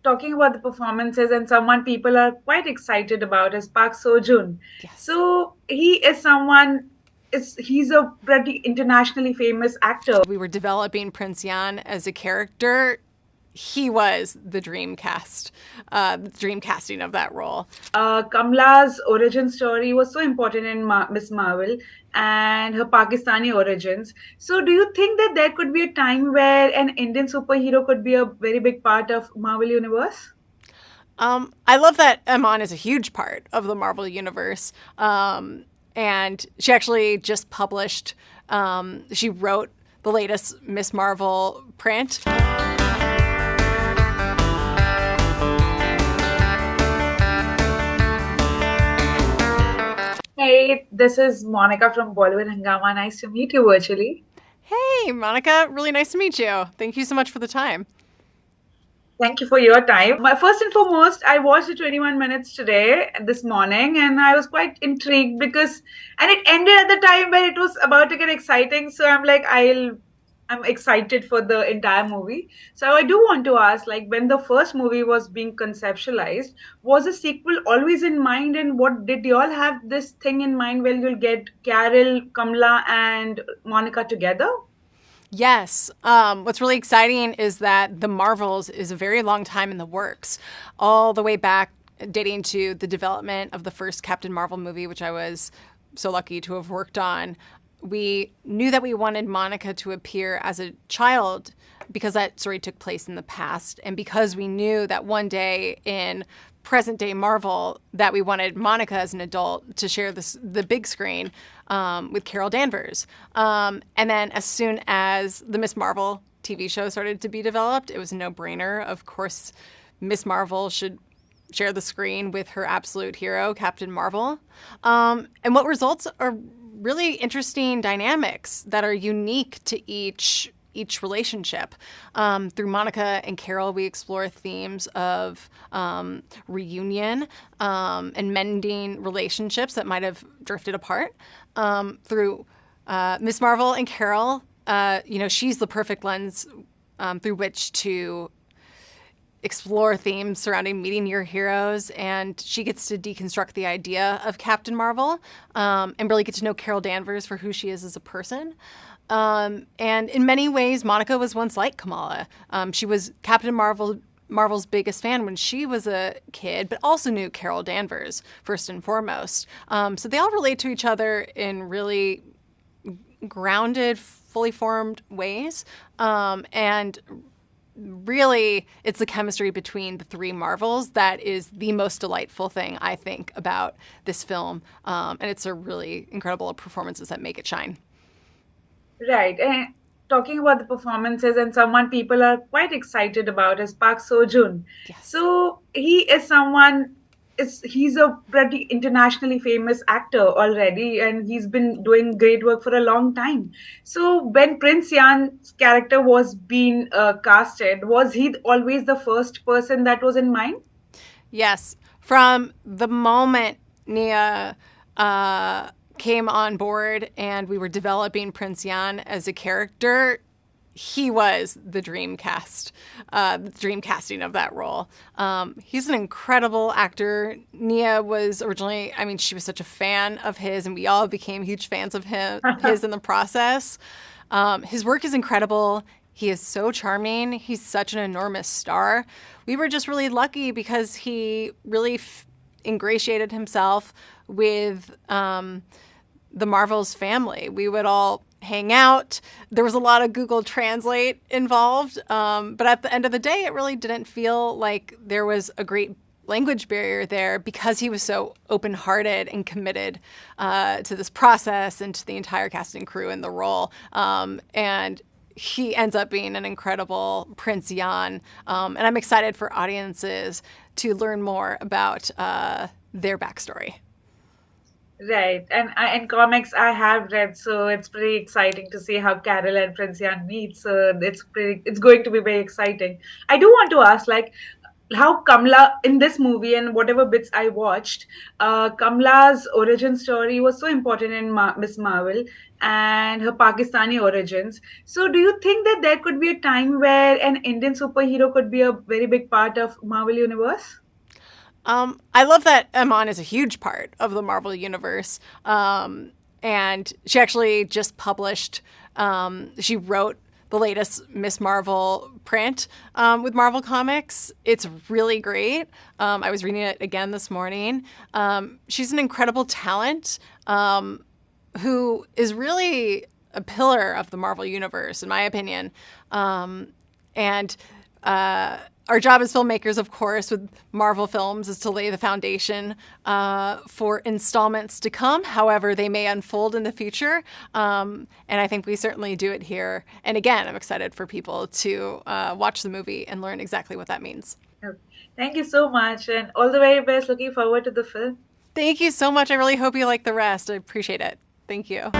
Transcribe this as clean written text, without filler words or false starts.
Talking about the performances and someone people are quite excited about is Park Seo Joon. Yes. So he's a pretty internationally famous actor. We were developing Prince Yan as a character. He was the dream cast, the dream casting of that role. Kamla's origin story was so important in Miss Marvel and her Pakistani origins. So do you think that there could be a time where an Indian superhero could be a very big part of Marvel universe? I love that Iman is a huge part of the Marvel universe. And she actually just published, she wrote the latest Miss Marvel print. Hey, this is Monica from Bollywood Hungama. Nice to meet you virtually. Hey, Monica, really nice to meet you. Thank you so much for the time. Thank you for your time. First and foremost, I watched the 21 minutes today, this morning, and I was quite intrigued and it ended at the time where it was about to get exciting. So I'm excited for the entire movie. So I do want to ask, like, when the first movie was being conceptualized, was a sequel always in mind? And what did you all have this thing in mind when you'll get Carol, Kamla, and Monica together? Yes. What's really exciting is that The Marvels is a very long time in the works, all the way back dating to the development of the first Captain Marvel movie, which I was so lucky to have worked on. We knew that we wanted Monica to appear as a child because that story took place in the past, and because we knew that one day in present day Marvel that we wanted Monica as an adult to share the big screen with Carol Danvers. And then as soon as the Miss Marvel TV show started to be developed, it was a no-brainer. Of course, Miss Marvel should share the screen with her absolute hero, Captain Marvel. And what results are really interesting dynamics that are unique to each relationship. Through Monica and Carol, we explore themes of reunion and mending relationships that might have drifted apart. Through Miss Marvel and Carol, she's the perfect lens through which to explore themes surrounding meeting your heroes, and she gets to deconstruct the idea of Captain Marvel and really get to know Carol Danvers for who she is as a person. And in many ways, Monica was once like Kamala. She was Marvel's biggest fan when she was a kid, but also knew Carol Danvers first and foremost. So they all relate to each other in really grounded, fully formed ways. And really, it's the chemistry between the three Marvels that is the most delightful thing, I think, about this film. And it's a really incredible performances that make it shine. Right. And talking about the performances and someone people are quite excited about is Park Seo Joon. Yes. So he's a pretty internationally famous actor already, and he's been doing great work for a long time. So when Prince Yan's character was being casted, was he always the first person that was in mind? Yes. From the moment Nia came on board and we were developing Prince Yan as a character, he was the dream cast, the dream casting of that role. He's an incredible actor. Nia was originally, I mean, she was such a fan of his, and we all became huge fans of his in the process. His work is incredible. He is so charming. He's such an enormous star. We were just really lucky because he really ingratiated himself with the Marvels family. We would all hang out. There was a lot of Google Translate involved, but at the end of the day, it really didn't feel like there was a great language barrier there because he was so open-hearted and committed to this process and to the entire cast and crew in the role. And he ends up being an incredible Prince Yan. And I'm excited for audiences to learn more about their backstory. Right. And comics I have read, so it's pretty exciting to see how Carol and Prince Yan meet. So it's going to be very exciting. I do want to ask, like, how Kamala in this movie and whatever bits I watched, Kamala's origin story was so important in Miss Marvel and her Pakistani origins. So, do you think that there could be a time where an Indian superhero could be a very big part of Marvel universe? I love that Iman is a huge part of the Marvel universe. And she actually just published, she wrote the latest Miss Marvel print with Marvel Comics. It's really great. I was reading it again this morning. She's an incredible talent who is really a pillar of the Marvel universe, in my opinion. And our job as filmmakers, of course, with Marvel films is to lay the foundation for installments to come, however they may unfold in the future. And I think we certainly do it here. And again, I'm excited for people to watch the movie and learn exactly what that means. Okay. Thank you so much, and all the very best. Looking forward to the film. Thank you so much. I really hope you like the rest. I appreciate it. Thank you.